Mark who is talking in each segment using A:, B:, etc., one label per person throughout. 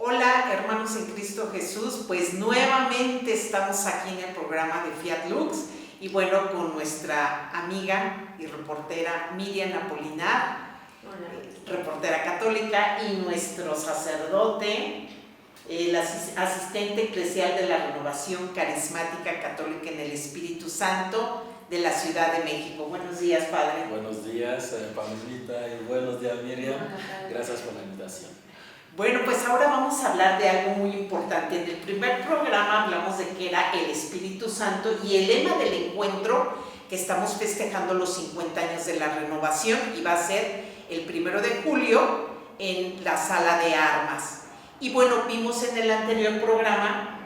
A: Hola hermanos en Cristo Jesús, pues nuevamente estamos aquí en el programa de Fiat Lux y bueno, con nuestra amiga y reportera Miriam Apolinar, reportera católica, y nuestro sacerdote, el asistente eclesial de la Renovación Carismática Católica en el Espíritu Santo de la Ciudad de México. Buenos días, Padre.
B: Buenos días, Pamelita, y buenos días, Miriam. Gracias por la invitación.
A: Bueno, pues ahora vamos a hablar de algo muy importante. En el primer programa hablamos de que era el Espíritu Santo y el lema del encuentro, que estamos festejando los 50 años de la renovación, y va a ser el 1 de julio en la Sala de Armas. Y bueno, vimos en el anterior programa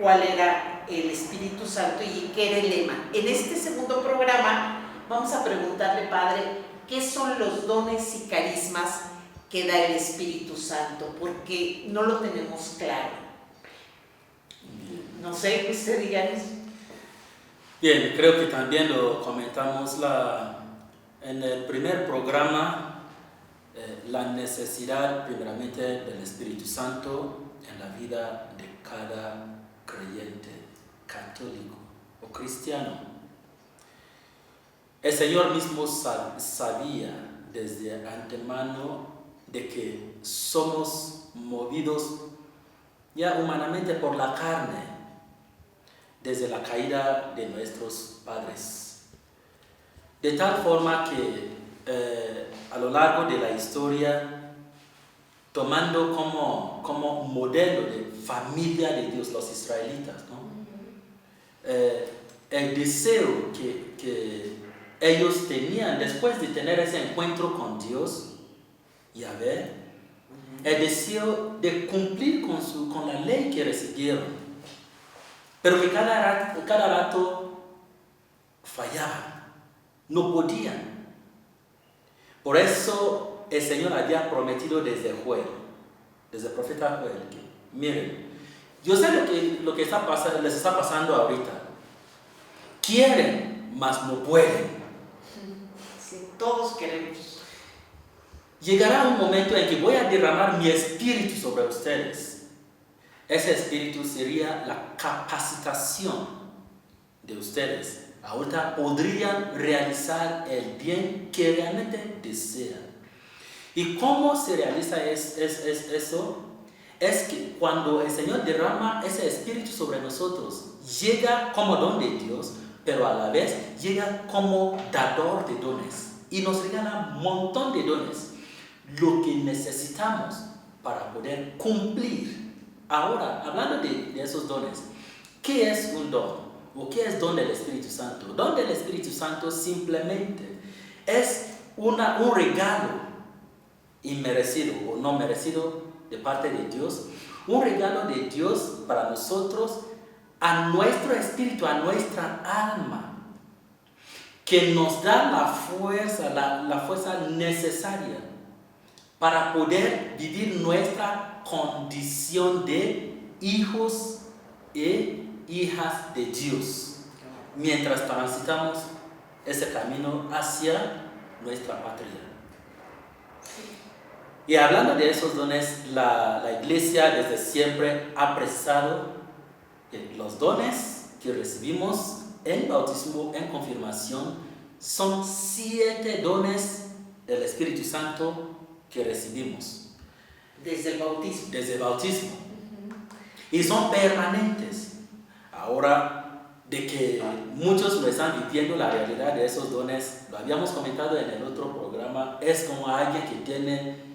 A: cuál era el Espíritu Santo y qué era el lema. En este segundo programa vamos a preguntarle, Padre, ¿qué son los dones y carismas que da el Espíritu Santo? Porque no lo tenemos claro. No sé, usted díganos.
B: Bien, creo que también lo comentamos en el primer programa, la necesidad primeramente del Espíritu Santo en la vida de cada creyente católico o cristiano. El Señor mismo sabía desde antemano de que somos movidos ya humanamente por la carne desde la caída de nuestros padres. De tal forma que a lo largo de la historia, tomando como modelo de familia de Dios los israelitas, ¿no? El deseo que ellos tenían después de tener ese encuentro con Dios, Yahvé, el deseo de cumplir con la ley que recibieron, pero que cada rato fallaban, no podían. Por eso el Señor había prometido desde Joel, desde el profeta Joel, que miren, yo sé lo que les está pasando ahorita. Quieren, mas no pueden.
A: Sí, todos queremos.
B: Llegará un momento en que voy a derramar mi espíritu sobre ustedes. Ese espíritu sería la capacitación de ustedes. Ahorita podrían realizar el bien que realmente desean. ¿Y cómo se realiza eso? Es que cuando el Señor derrama ese espíritu sobre nosotros, llega como don de Dios, pero a la vez llega como dador de dones. Y nos regala un montón de dones. Lo que necesitamos para poder cumplir. Ahora, hablando de esos dones, ¿qué es un don? ¿O qué es don del Espíritu Santo? Don del Espíritu Santo simplemente es un regalo inmerecido o no merecido de parte de Dios, un regalo de Dios para nosotros, a nuestro espíritu, a nuestra alma, que nos da la fuerza necesaria para poder vivir nuestra condición de hijos e hijas de Dios, mientras transitamos ese camino hacia nuestra patria. Y hablando de esos dones, la Iglesia desde siempre ha precisado que los dones que recibimos en bautismo, en confirmación, son 7 dones del Espíritu Santo que recibimos.
A: Desde el bautismo.
B: Desde el bautismo. Y son permanentes. Ahora, de que muchos no están viviendo la realidad de esos dones, lo habíamos comentado en el otro programa, es como alguien que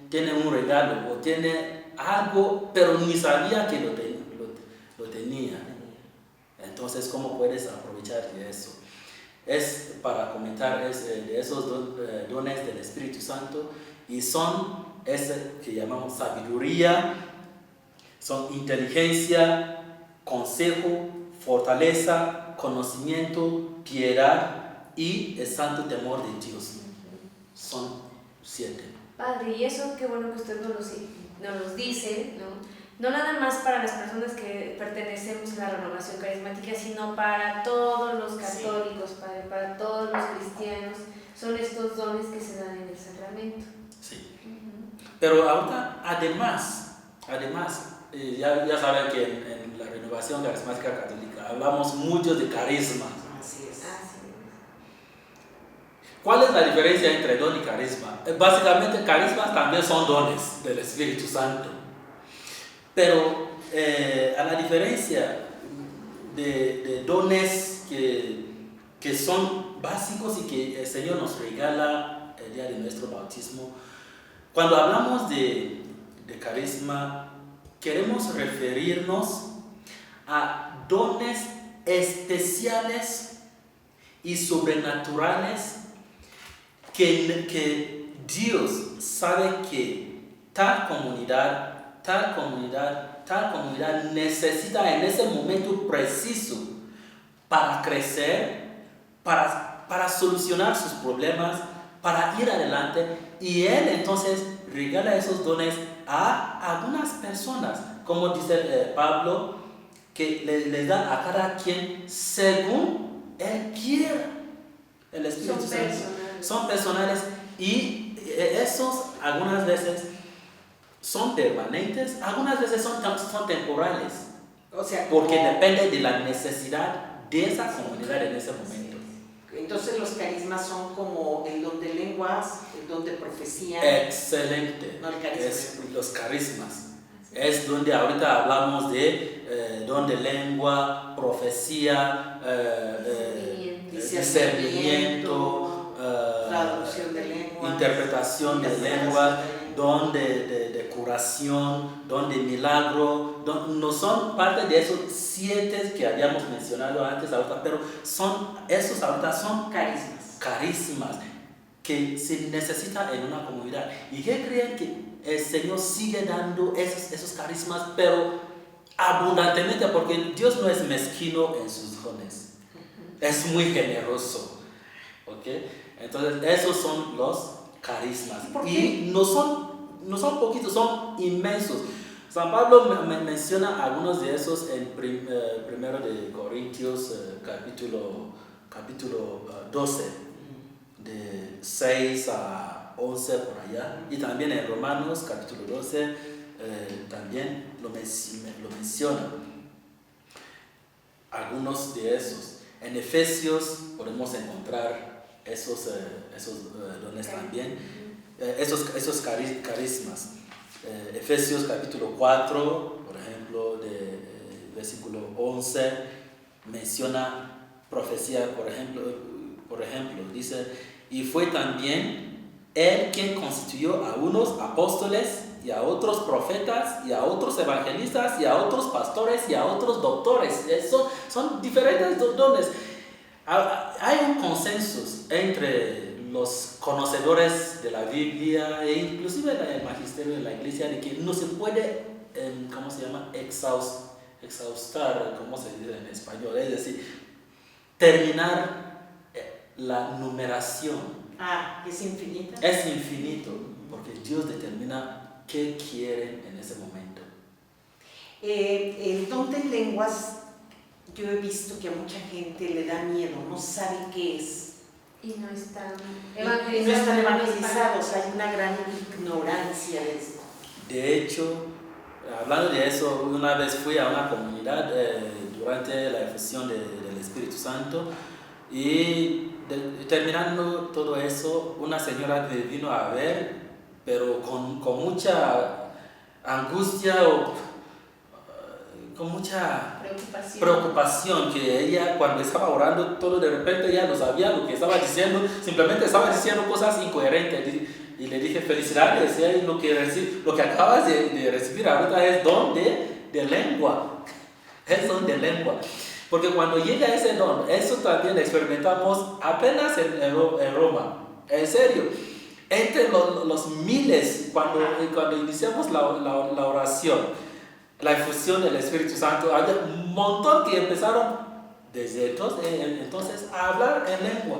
B: tiene un regalo o tiene algo, pero ni sabía que lo tenía. Entonces, ¿cómo puedes aprovechar de eso? Es para comentar de esos dones del Espíritu Santo, y son ese que llamamos sabiduría, son inteligencia, consejo, fortaleza, conocimiento, piedad y el santo temor de Dios. Son 7.
C: Padre, y eso qué bueno que usted nos los dice, ¿no? No nada más para las personas que pertenecemos a la renovación carismática, sino para todos los católicos, sí. Padre, para todos los cristianos, son estos dones que se dan en el sacramento.
B: Sí. Pero ahorita, además, ya saben que en la Renovación Carismática Católica hablamos mucho de carisma.
A: Así es.
B: ¿Cuál es la diferencia entre don y carisma? Básicamente, carismas también son dones del Espíritu Santo. Pero a la diferencia de dones que son básicos y que el Señor nos regala el día de nuestro bautismo, cuando hablamos de carisma, queremos referirnos a dones especiales y sobrenaturales que Dios sabe que tal comunidad necesita en ese momento preciso para crecer, para solucionar sus problemas, para ir adelante, y Él entonces regala esos dones a algunas personas, como dice Pablo, que les da a cada quien según Él quiera. El Espíritu Santo. Son personales, y esos algunas veces son permanentes, algunas veces son temporales.
A: O sea,
B: porque depende de la necesidad de esa comunidad en ese momento.
A: Entonces los carismas son como el don de lenguas, el don de profecía.
B: Excelente.
A: No, el carisma.
B: Los carismas. Es donde ahorita hablamos de don de lengua, profecía, discernimiento,
A: traducción de lenguas,
B: interpretación de lenguas, don de curación, don de milagro. No son parte de esos 7 que habíamos mencionado antes, ahorita, pero esos ahorita son carismas que se necesitan en una comunidad. ¿Y qué creen? Que el Señor sigue dando esos carismas, pero abundantemente, porque Dios no es mezquino en sus dones, es muy generoso. ¿Okay? Entonces esos son los carismas, y no son poquitos, son inmensos. San Pablo menciona algunos de esos en 1 de Corintios capítulo 12, de 6 a 11 por allá, y también en Romanos capítulo 12 también lo menciona, algunos de esos. En Efesios podemos encontrar esos dones también, esos carismas. Efesios capítulo 4, por ejemplo, de versículo 11, menciona profecía, por ejemplo, dice: y fue también Él quien constituyó a unos apóstoles, y a otros profetas, y a otros evangelistas, y a otros pastores, y a otros doctores. Son diferentes dones. Hay un consenso entre los conocedores de la Biblia e inclusive el magisterio de la iglesia, de que no se puede, exhaustar, ¿cómo se dice en español? Es decir, terminar la numeración.
A: ¿Es infinita?
B: Es infinito, porque Dios determina qué quieren en ese momento.
A: El don de lenguas, yo he visto que a mucha gente le da miedo, no sabe qué es.
C: Y no están
A: evangelizados, hay una gran ignorancia de esto.
B: De hecho, hablando de eso, una vez fui a una comunidad durante la efusión del Espíritu Santo, y terminando todo eso, una señora me vino a ver, pero con mucha angustia con mucha preocupación, que ella, cuando estaba orando, todo de repente ella no sabía lo que estaba diciendo, simplemente estaba diciendo cosas incoherentes. Y le dije: felicidades, lo que acabas de recibir ahorita es don de lengua. Es don de lengua. Porque cuando llega ese don, eso también experimentamos apenas en Roma. En serio, entre los miles, cuando iniciamos la oración, la efusión del Espíritu Santo, había un montón que empezaron desde entonces a hablar en lengua.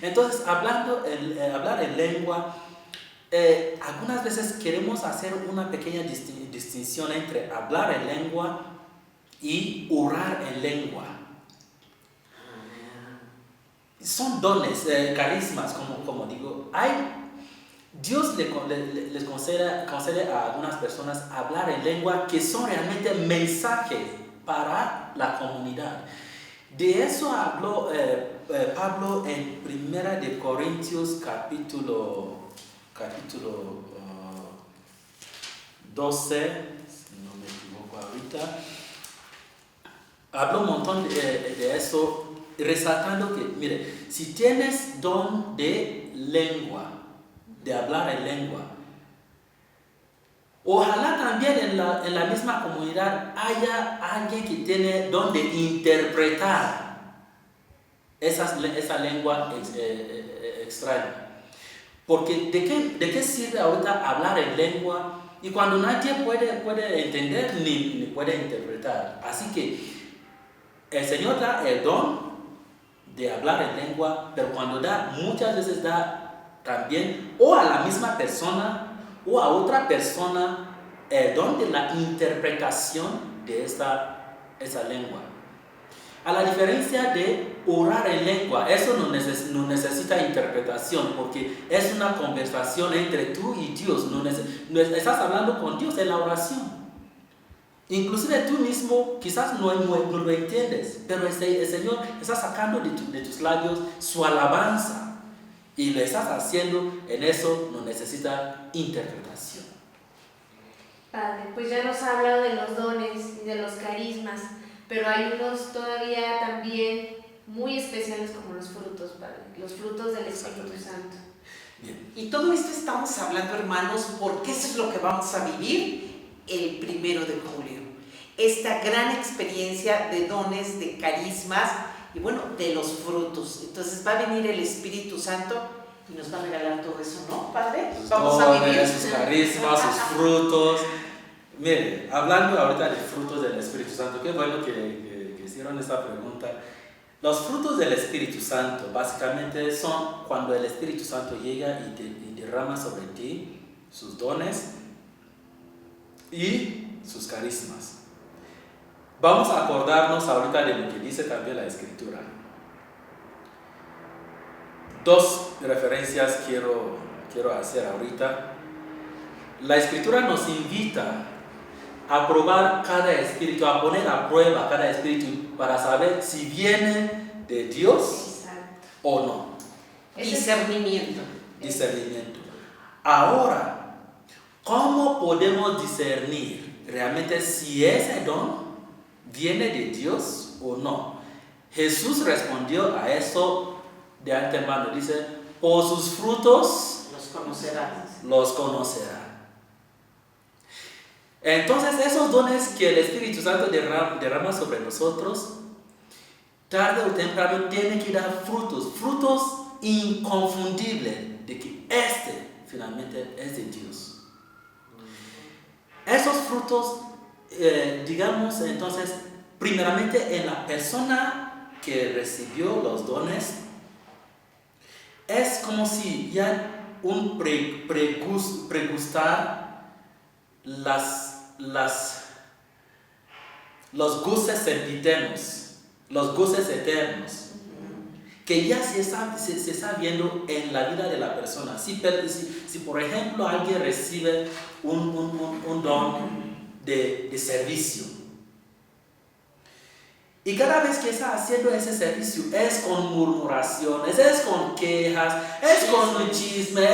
B: Entonces, hablar en lengua, algunas veces queremos hacer una pequeña distinción entre hablar en lengua y orar en lengua. Son dones, carismas, como digo. Dios Dios les concede a algunas personas hablar en lengua que son realmente mensajes para la comunidad. De eso habló Pablo en 1 de Corintios capítulo 12, si no me equivoco ahorita. Habló un montón de eso, resaltando que, mire, si tienes don de lengua, de hablar en lengua, ojalá también en la misma comunidad haya alguien que tiene don de interpretar esa lengua extraña. Porque ¿de qué sirve ahorita hablar en lengua y cuando nadie puede entender ni puede interpretar? Así que el Señor da el don de hablar en lengua, pero cuando da, muchas veces da también o a la misma persona o a otra persona el don de la interpretación de esa lengua. A la diferencia de orar en lengua, eso no necesita interpretación porque es una conversación entre tú y Dios. No estás hablando con Dios en la oración. Inclusive tú mismo quizás no lo entiendes, pero el Señor está sacando de tus labios su alabanza y lo estás haciendo, en eso no necesita interpretación.
C: Padre, pues ya nos ha hablado de los dones y de los carismas, pero hay unos todavía también muy especiales como los frutos, Padre, los frutos del Espíritu Santo.
B: Bien.
A: Y todo esto estamos hablando, hermanos, porque eso es lo que vamos a vivir el 1 de julio. Esta gran experiencia de dones, de carismas y bueno, de los frutos. Entonces va a venir el Espíritu Santo y nos va a regalar todo eso, ¿no, Padre? Vamos a vivir
B: sus carismas, sus frutos. Mire, hablando ahorita de frutos del Espíritu Santo, qué bueno que hicieron esta pregunta. Los frutos del Espíritu Santo básicamente son cuando el Espíritu Santo llega y derrama sobre ti sus dones y sus carismas. Vamos a acordarnos ahorita de lo que dice también la Escritura. Dos referencias quiero hacer ahorita. La Escritura nos invita a probar cada espíritu, a poner a prueba cada espíritu para saber si viene de Dios o no.
A: discernimiento.
B: Discernimiento. Ahora, ¿cómo podemos discernir realmente si ese don viene de Dios o no? Jesús respondió a eso de antemano. Dice, por sus frutos los conocerán. Entonces esos dones que el Espíritu Santo derrama sobre nosotros, tarde o temprano tienen que dar frutos inconfundibles de que finalmente es de Dios. Esos frutos, digamos entonces, primeramente en la persona que recibió los dones, es como si ya un pregustar los goces sempiternos, los goces eternos, que ya se está viendo en la vida de la persona. Si por ejemplo alguien recibe un don de servicio, y cada vez que está haciendo ese servicio es con murmuraciones, es con quejas, es con chisme,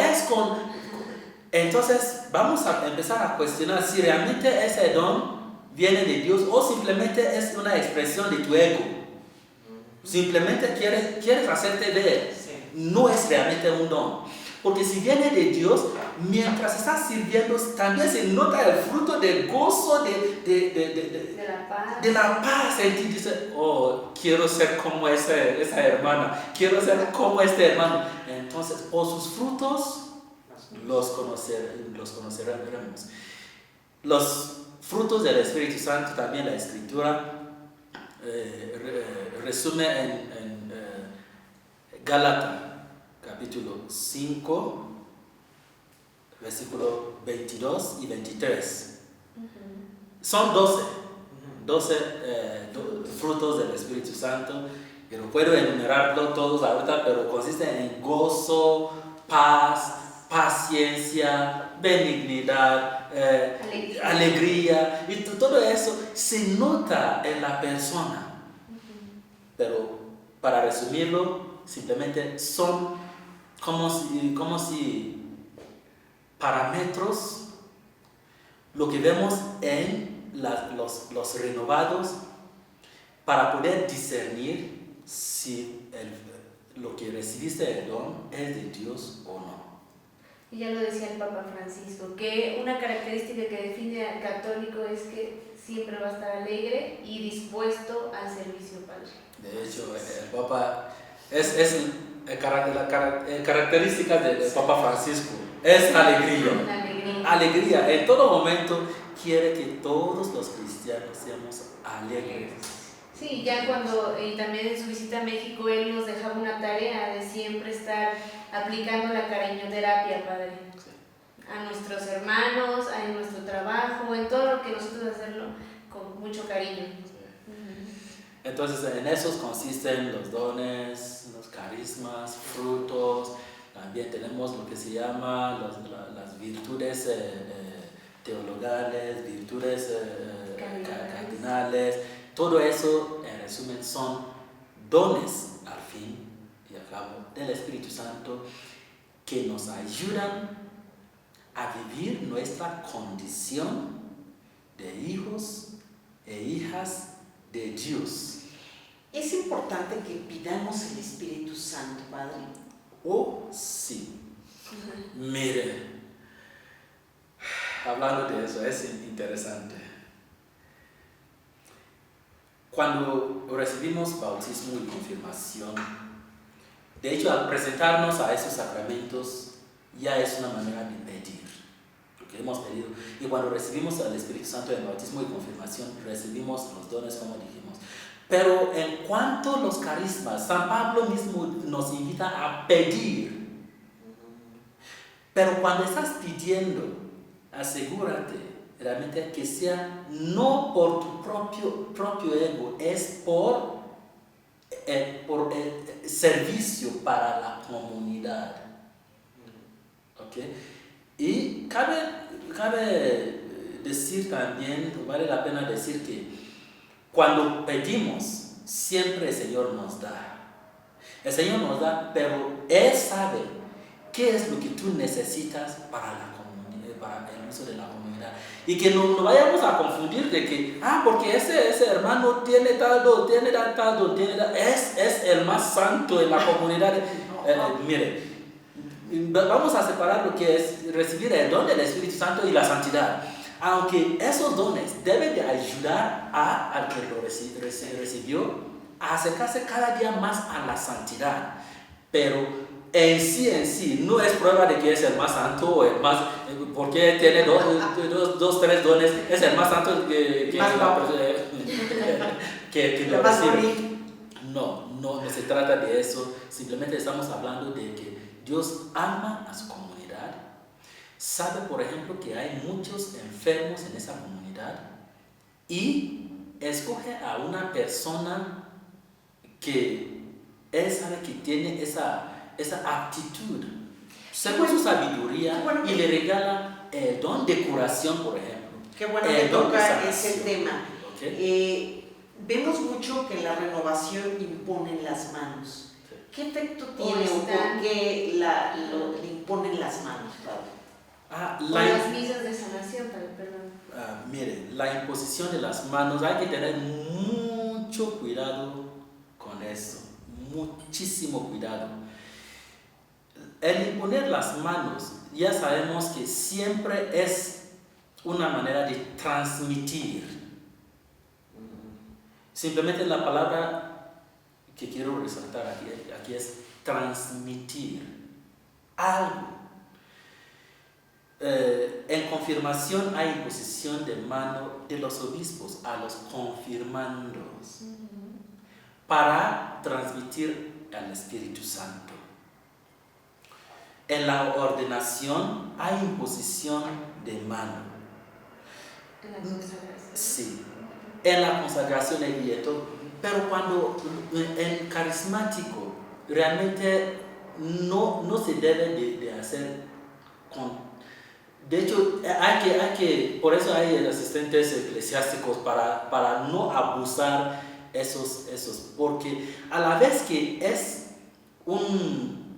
B: entonces vamos a empezar a cuestionar si realmente ese don viene de Dios o simplemente es una expresión de tu ego. Simplemente quieres hacerte ver. No es realmente un don. Porque si viene de Dios, mientras estás sirviendo, también se nota el fruto del gozo, de la paz en ti. Dice, oh, quiero ser como esa hermana, quiero ser como este hermano. Entonces, por sus frutos los conoceremos. Los frutos del Espíritu Santo, también la Escritura resume en Gálatas capítulo 5, versículos 22 y 23. Son 12 frutos del Espíritu Santo. Yo no puedo enumerarlos todos ahorita, pero consisten en gozo, paz, paciencia, benignidad, alegría, y todo eso se nota en la persona. Pero para resumirlo, simplemente son como si parámetros, lo que vemos en los renovados, para poder discernir si lo que recibiste el don es de Dios o no.
C: Y ya lo decía el Papa Francisco, que una característica que define al católico es que siempre va a estar alegre y dispuesto al servicio, Padre.
B: De hecho, el Papa es características del Papa Francisco, es alegría. Alegría, en todo momento quiere que todos los cristianos seamos alegres.
C: Sí, ya cuando, y también en su visita a México, él nos dejaba una tarea de siempre estar aplicando la cariñoterapia, Padre. Sí. A nuestros hermanos, en nuestro trabajo, en todo lo que nosotros hacerlo con mucho cariño.
B: Sí. Entonces, en esos consisten los dones, los carismas, frutos. También tenemos lo que se llama las virtudes teologales, virtudes cardinales. Todo eso, en resumen, son dones, al fin y al cabo, del Espíritu Santo que nos ayudan a vivir nuestra condición de hijos e hijas de Dios.
A: Es importante que pidamos el Espíritu Santo, Padre.
B: Oh, sí. Mire, hablando de eso, es interesante. Cuando recibimos bautismo y confirmación, de hecho, al presentarnos a esos sacramentos, ya es una manera de pedir lo que hemos pedido. Y cuando recibimos al Espíritu Santo en bautismo y confirmación, recibimos los dones, como dijimos. Pero en cuanto a los carismas, San Pablo mismo nos invita a pedir. Pero cuando estás pidiendo, asegúrate realmente que sea no por tu propio ego, es por el servicio para la comunidad. ¿Okay? Y cabe decir también, vale la pena decir que cuando pedimos, siempre el Señor nos da. El Señor nos da, pero Él sabe qué es lo que tú necesitas para la comunidad, para el uso de la comunidad. Y que no vayamos a confundir de que, porque ese hermano tiene tal don, es el más santo en la comunidad. Mire, vamos a separar lo que es recibir el don del Espíritu Santo y la santidad. Aunque esos dones deben de ayudar al que lo recibió a acercarse cada día más a la santidad, pero en sí no es prueba de que es el más santo o el más, porque tiene tres dones, es el más santo que lo recibe. No se trata de eso, simplemente estamos hablando de que Dios ama a su comunidad. Sabe, por ejemplo, que hay muchos enfermos en esa comunidad y escoge a una persona que él sabe que tiene esa aptitud, según su sabiduría, y le regala el don de curación, por ejemplo.
A: Qué bueno que toca ese tema. Okay. Vemos mucho que la renovación impone las manos. Sí. ¿Qué efecto tiene o por qué le imponen las manos, Padre?
C: Las misas de sanación, perdón.
B: Mire, la imposición de las manos, hay que tener mucho cuidado con eso, muchísimo cuidado. El imponer las manos, ya sabemos que siempre es una manera de transmitir. Simplemente la palabra que quiero resaltar aquí es transmitir algo. En confirmación hay imposición de mano de los obispos a los confirmandos para transmitir al Espíritu Santo. En la ordenación hay imposición de mano.
C: En la consagración.
B: Sí, en la consagración y todo. Pero cuando en carismático realmente no se debe de hacer De hecho, por eso hay asistentes eclesiásticos para no abusar esos, porque a la vez que es un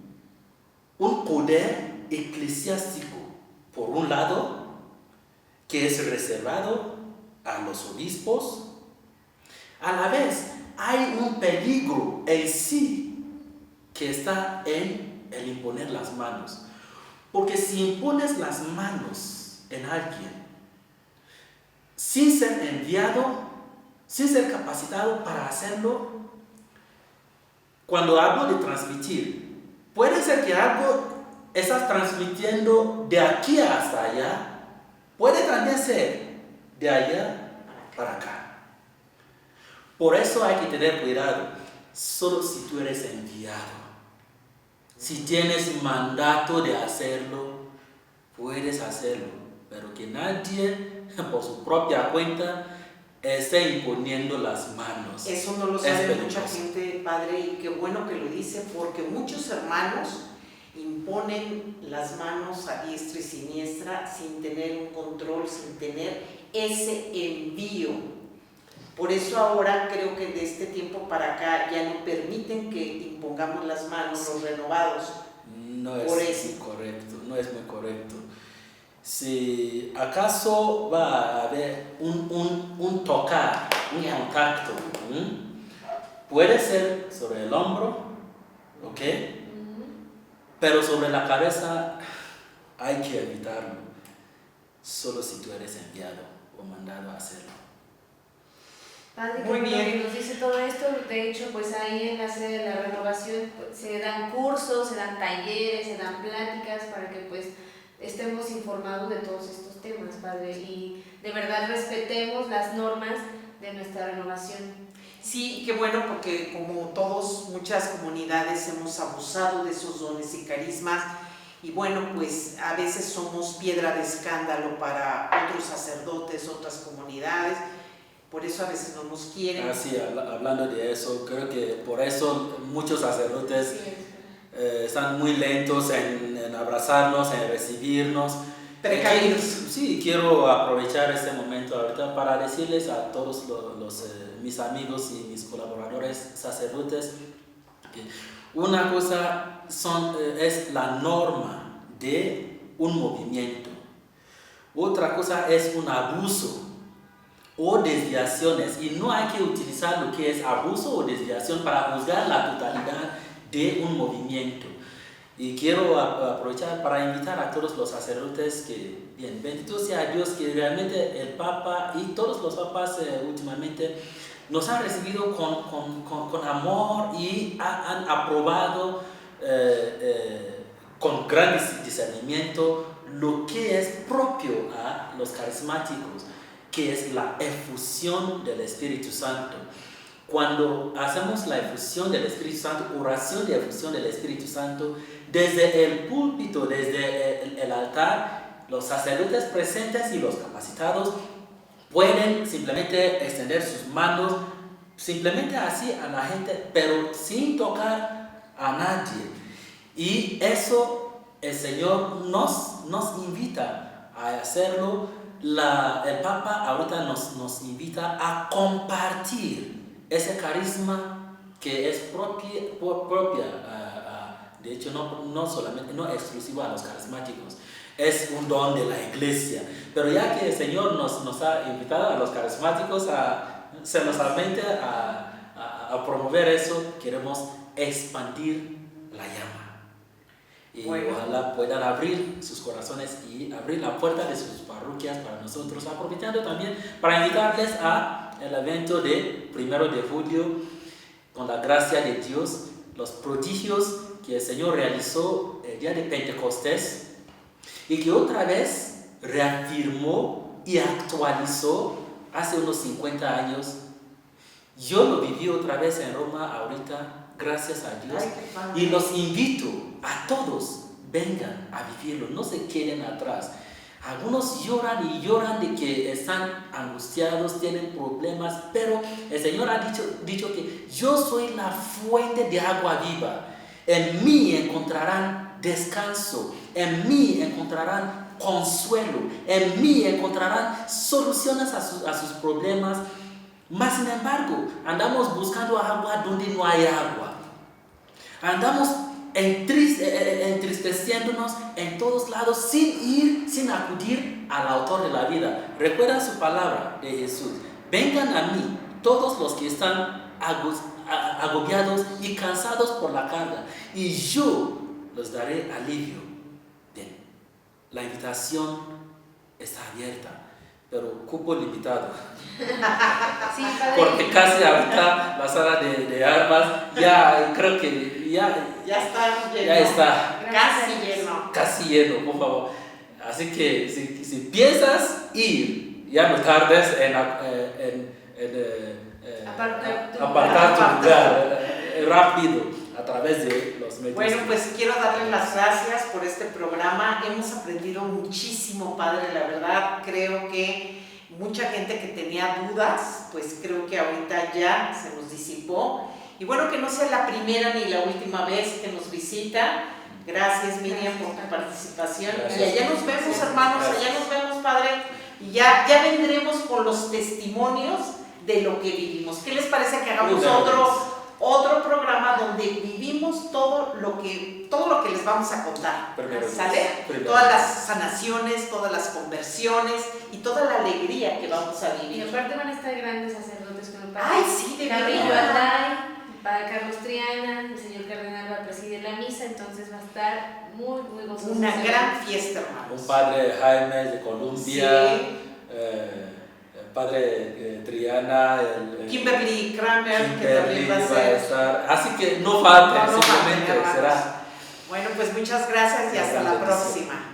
B: poder eclesiástico, por un lado, que es reservado a los obispos, a la vez hay un peligro en sí que está en el imponer las manos. Porque si impones las manos en alguien sin ser enviado, sin ser capacitado para hacerlo, cuando hablo de transmitir, puede ser que algo estás transmitiendo de aquí hasta allá, puede también ser de allá para acá. Por eso hay que tener cuidado, solo si tú eres enviado. Si tienes mandato de hacerlo, puedes hacerlo, pero que nadie por su propia cuenta esté imponiendo las manos.
A: Eso no lo sabe mucha gente, padre, y qué bueno que lo dice, porque muchos hermanos imponen las manos a diestra y siniestra sin tener un control, sin tener ese envío. Por eso ahora creo que de este tiempo para acá ya no permiten que impongamos las manos los renovados.
B: No es muy correcto, no es muy correcto. Si acaso va a haber un tocar, un contacto, puede ser sobre el hombro, ¿ok? Pero sobre la cabeza hay que evitarlo, solo si tú eres enviado o mandado a hacerlo.
C: Padre,
A: muy bien.
C: Que nos dice todo esto, de hecho, pues ahí en la sede de la renovación pues, se dan cursos, se dan talleres, se dan pláticas para que pues estemos informados de todos estos temas, Padre, y de verdad respetemos las normas de nuestra renovación.
A: Sí, qué bueno, porque como todos, muchas comunidades hemos abusado de esos dones y carismas, y bueno, pues a veces somos piedra de escándalo para otros sacerdotes, otras comunidades. Por eso a veces no nos quieren.
B: Sí, hablando de eso, creo que por eso muchos sacerdotes están muy lentos en abrazarnos, en recibirnos.
A: Precavidos.
B: Sí, quiero aprovechar este momento ahorita para decirles a todos mis amigos y mis colaboradores sacerdotes que una cosa es la norma de un movimiento, otra cosa es un abuso o desviaciones, y no hay que utilizar lo que es abuso o desviación para juzgar la totalidad de un movimiento. Y quiero aprovechar para invitar a todos los sacerdotes que, bien, bendito sea Dios, que realmente el Papa y todos los papas últimamente nos han recibido con amor y han aprobado con gran discernimiento lo que es propio a los carismáticos, que es la efusión del Espíritu Santo. Cuando hacemos la efusión del Espíritu Santo, oración de efusión del Espíritu Santo, desde el púlpito, desde el altar, los sacerdotes presentes y los capacitados pueden simplemente extender sus manos, simplemente así a la gente, pero sin tocar a nadie. Y eso el Señor nos invita a hacerlo. El Papa ahorita nos invita a compartir ese carisma que es propia, de hecho no exclusivo a los carismáticos, es un don de la iglesia. Pero ya que el Señor nos ha invitado a los carismáticos celosamente a promover eso, queremos expandir la llama. Y ojalá puedan abrir sus corazones y abrir la puerta de sus parroquias para nosotros, aprovechando también para invitarles al evento de 1 de julio, con la gracia de Dios, los prodigios que el Señor realizó el día de Pentecostés y que otra vez reafirmó y actualizó hace unos 50 años. Yo lo viví otra vez en Roma ahorita, gracias a Dios. Y los invito a todos, vengan a vivirlo, no se queden atrás. Algunos lloran y lloran de que están angustiados, tienen problemas, pero el Señor ha dicho que yo soy la fuente de agua viva. En mí encontrarán descanso, en mí encontrarán consuelo, en mí encontrarán soluciones a sus problemas. Mas sin embargo, andamos buscando agua donde no hay agua. Andamos entristeciéndonos en todos lados sin acudir al autor de la vida. Recuerda su palabra de Jesús: vengan a mí todos los que están agobiados y cansados por la carga, y yo les daré alivio. Bien, la invitación está abierta, pero cupo limitado.
C: Sí, padre.
B: Porque casi ahorita la sala de armas ya creo que ya
A: está lleno.
B: ya está
A: Casi lleno.
B: casi lleno, por favor. Así que si piensas ir, ya no tardes en apartar tu lugar rápido a través de los medios.
A: Bueno, pues quiero darle las gracias por este programa. Hemos aprendido muchísimo, Padre, la verdad. Creo que mucha gente que tenía dudas, pues creo que ahorita ya se nos disipó. Y bueno, que no sea la primera ni la última vez que nos visita. Gracias, Miriam, por tu participación.
B: Gracias.
A: Y allá nos vemos, hermanos,
B: Gracias.
A: allá nos vemos, Padre. Y ya vendremos con los testimonios de lo que vivimos. ¿Qué les parece que hagamos otro programa donde vivimos todo lo que les vamos a contar? ¿Sale? Todas las sanaciones, todas las conversiones y toda la alegría que vamos a
C: Y
A: vivir.
C: aparte van a estar grandes sacerdotes con el padre.
A: Ay, sí, de
C: Carrillo
A: verdad.
C: Alday, padre Carlos Triana, el señor cardenal va a presidir la misa, entonces va a estar muy, muy gozoso.
A: Una gran fiesta, hermanos.
B: Un padre Jaime de Colombia,
A: Sí.
B: El padre Triana,
A: Kimberly Kramer, que
B: Kimberly
A: también va a
B: va a
A: ser.
B: estar. Así que no falte,
A: No, no
B: simplemente
A: falten, hermanos.
B: será.
A: Bueno, pues muchas gracias y hasta la próxima.